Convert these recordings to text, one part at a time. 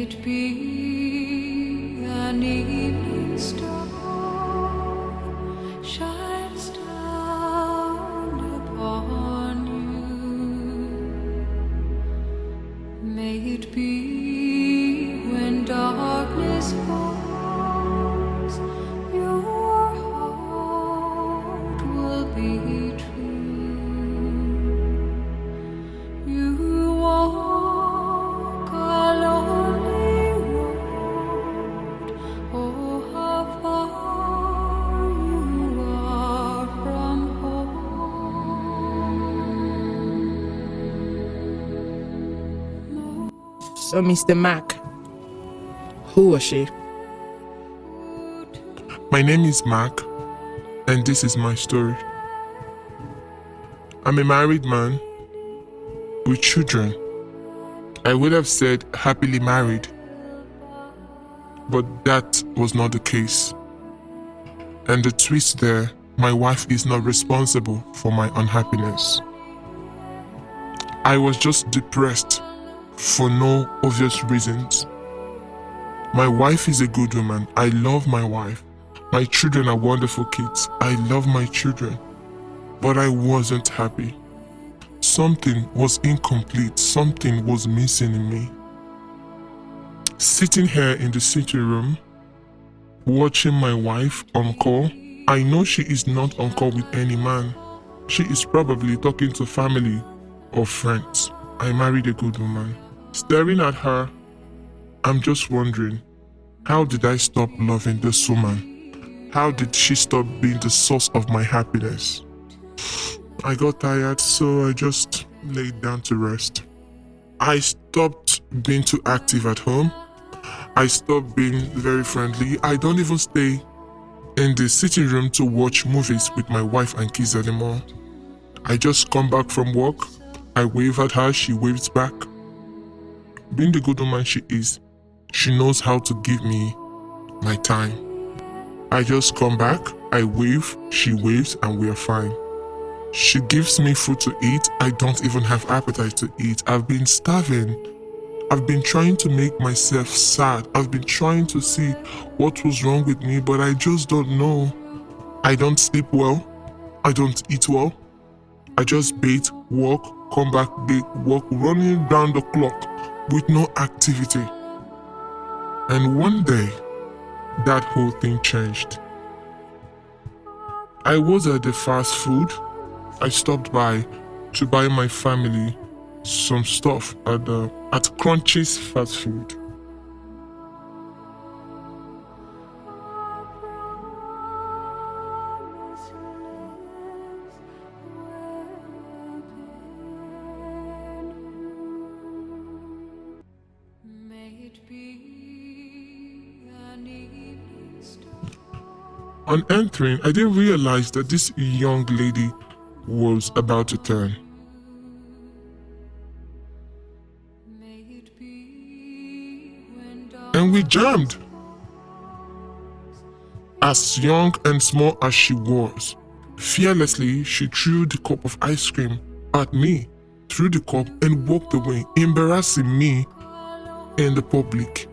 it be an evening star shines down upon you. May it be when darkness falls, your heart will be true. You walk a lonely road, oh how far you are from home. So, Mr. Mac, who was she? My name is Mark, and this is my story. I'm a married man with children. I would have said happily married, but that was not the case. And the twist there, my wife is not responsible for my unhappiness. I was just depressed for no obvious reasons. My wife is a good woman. I love my wife. My children are wonderful kids. I love my children. But I wasn't happy. Something was incomplete. Something was missing in me. Sitting here in the sitting room, watching my wife on call, I know she is not on call with any man. She is probably talking to family or friends. I married a good woman. Staring at her, I'm just wondering, how did I stop loving this woman? How did she stop being the source of my happiness? I got tired, so I just laid down to rest. I stopped being too active at home. I stopped being very friendly. I don't even stay in the sitting room to watch movies with my wife and kids anymore. I just come back from work. I wave at her, she waves back. Being the good woman she is, she knows how to give me my time. I just come back, I wave, she waves, and we are fine. She gives me food to eat. I don't even have appetite to eat. I've been starving. I've been trying to make myself sad. I've been trying to see what was wrong with me, but I just don't know. I don't sleep well. I don't eat well. I just bathe, walk, come back, bathe, walk, running round the clock with no activity. And one day, that whole thing changed. I was at the fast food. I stopped by to buy my family some stuff at Crunch's fast food. On entering, I didn't realize that this young lady was about to turn. And we jammed. As young and small as she was, fearlessly she threw the cup of ice cream at me, threw the cup and walked away, embarrassing me in the public.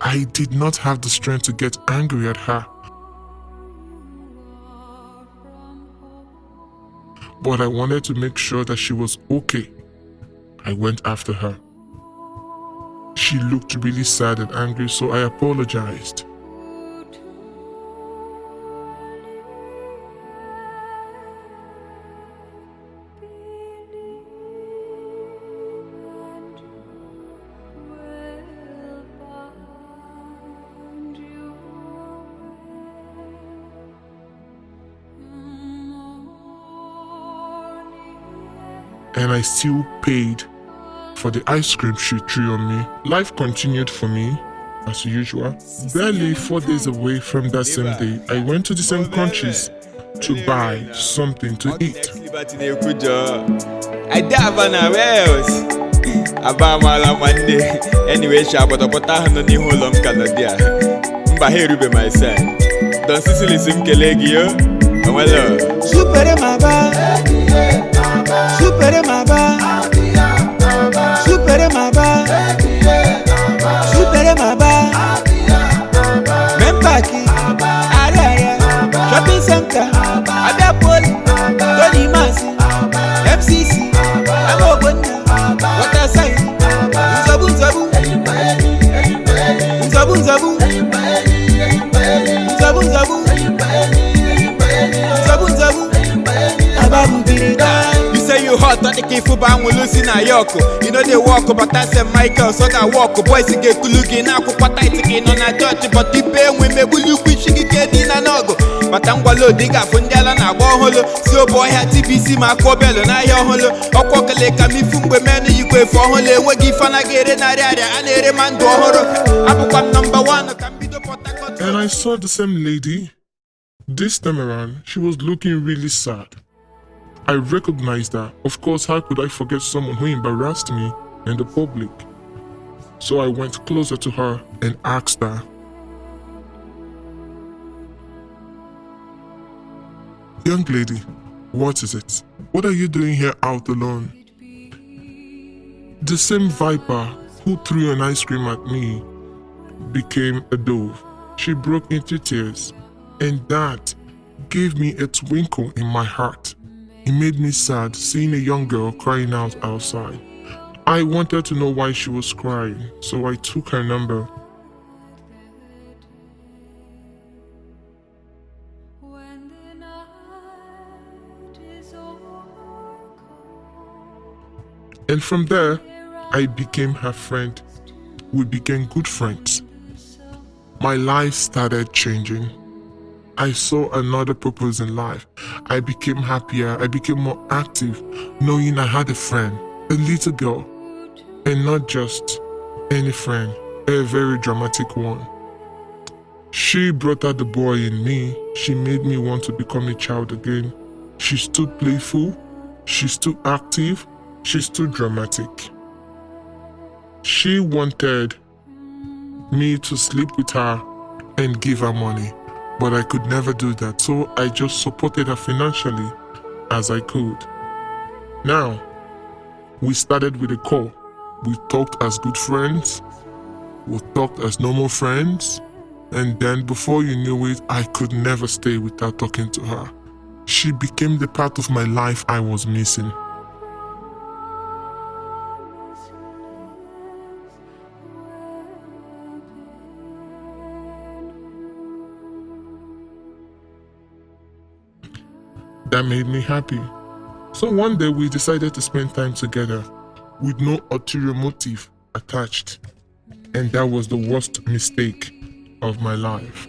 I did not have the strength to get angry at her. But I wanted to make sure that she was okay. I went after her. She looked really sad and angry, so I apologized. And I still paid for the ice cream she threw on me. Life continued for me, as usual. Barely 4 days away from that same day, I went to the same countries to buy something to eat. Anyway, Super Maba, Super Maba, Super Maba, Bianca, Abia Poli, Tony Masi, MCC, Amobona, what a sign. Zabu Zabu, Zabu Zabu, Zabu Zabu, Zabu Zabu, Ababu Birida. You say you hot, but the key for bang will lose in a yoko. You know they walk, but I say Michael, so that walk. Boys get looking now, what I take on a church, but the pain we may will you wish you get in an ogo. But I'm going to dig up on Yala and Holo. So boy had TBC, my cobell and I holo. Or Coca Lake, me from women, you go for Holo. We give an again and a man to horror. I'm number one, can be the pot. And I saw the same lady. This time around, she was looking really sad. I recognized her. Of course, how could I forget someone who embarrassed me in the public? So I went closer to her and asked her, "Young lady, what is it? What are you doing here out alone?" The same viper who threw an ice cream at me became a dove. She broke into tears, and that gave me a twinkle in my heart. It made me sad seeing a young girl crying out outside. I wanted to know why she was crying, so I took her number. When the night is over, And from there, I became her friend. We became good friends. My life started changing. I saw another purpose in life. I became happier. I became more active, knowing I had a friend, a little girl, and not just any friend, a very dramatic one. She brought out the boy in me. She made me want to become a child again. She's too playful. She's too active. She's too dramatic. She wanted me to sleep with her and give her money. But I could never do that, so I just supported her financially as I could. Now, we started with a call. We talked as good friends. We talked as normal friends. And then before you knew it, I could never stay without talking to her. She became the part of my life I was missing. That made me happy. So one day we decided to spend time together with no ulterior motive attached. And that was the worst mistake of my life.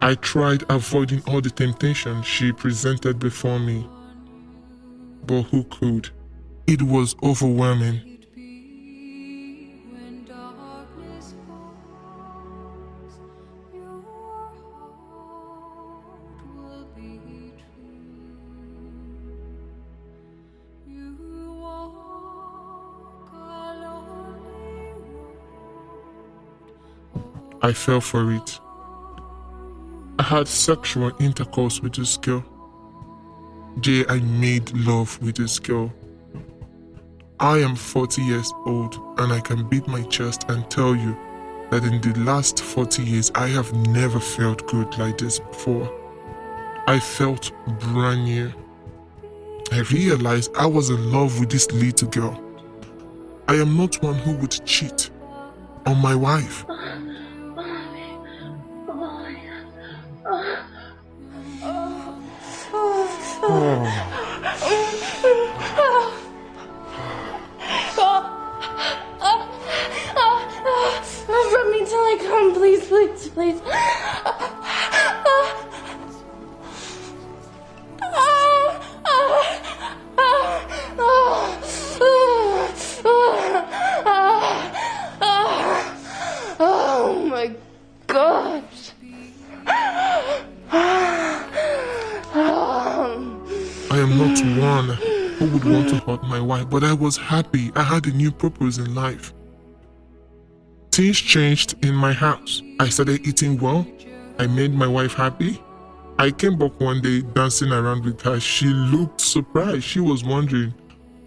I tried avoiding all the temptation she presented before me. But who could? It was overwhelming. when darkness falls, your heart will be true. You walk a lonely road. I fell for it. I had sexual intercourse with this girl. I made love with this girl. I am 40 years old and I can beat my chest and tell you that in the last 40 years I have never felt good like this before. I felt brand new. I realized I was in love with this little girl. I am not one who would cheat on my wife. Rub me till I come, please, please, please. Oh my gosh. I am not one who would want to hurt my wife, but I was happy. I had a new purpose in life. Things changed in my house. I started eating well. I made my wife happy. I came back one day dancing around with her. She looked surprised. She was wondering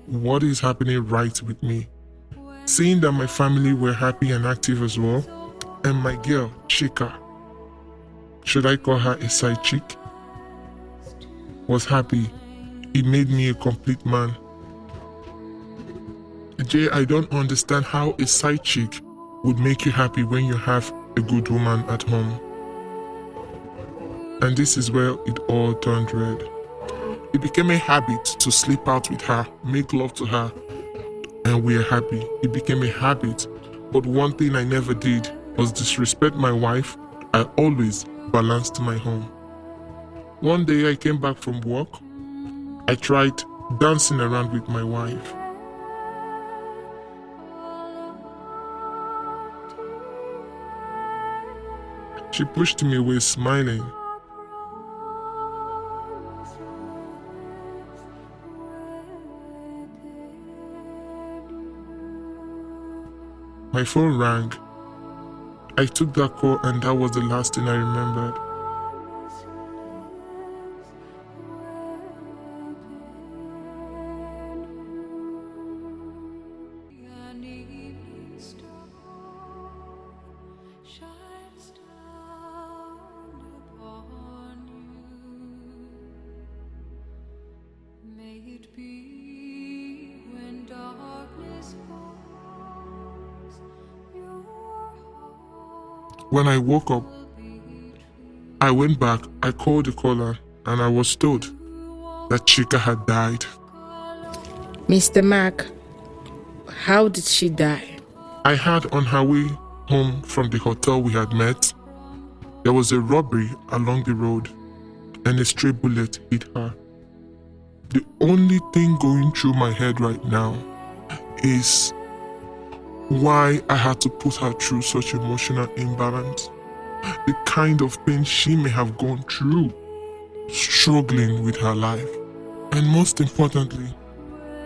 what is happening right with me. Seeing that my family were happy and active as well, and my girl, Chica, should I call her a side chick, was happy. It made me a complete man. Jay, I don't understand how a side chick would make you happy when you have a good woman at home. And this is where it all turned red. It became a habit to sleep out with her, make love to her, and we are happy. It became a habit. But one thing I never did was disrespect my wife. I always balanced my home. One day I came back from work. I tried dancing around with my wife. She pushed me away smiling. My phone rang. I took that call and that was the last thing I remembered. An evening star shines down upon you. May it be when darkness falls, your heart When I woke up, will be true. I went back, I called the caller, and I was told that Chica had died. Mr. Mac, how did she die? I heard on her way home from the hotel we had met, there was a robbery along the road and a stray bullet hit her. The only thing going through my head right now is why I had to put her through such emotional imbalance. The kind of pain she may have gone through, struggling with her life. And most importantly,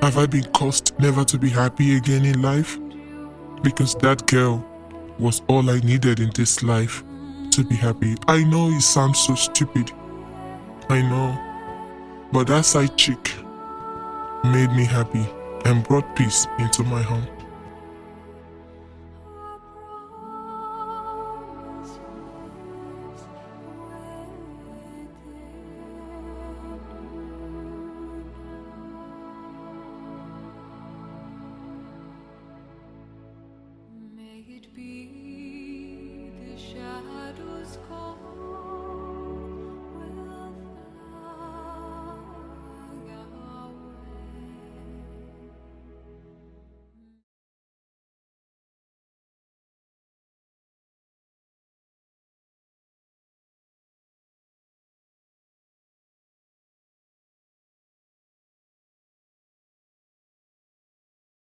have I been cursed never to be happy again in life? Because that girl was all I needed in this life to be happy. I know it sounds so stupid. I know. But that side chick made me happy and brought peace into my home. May it be the shadows call.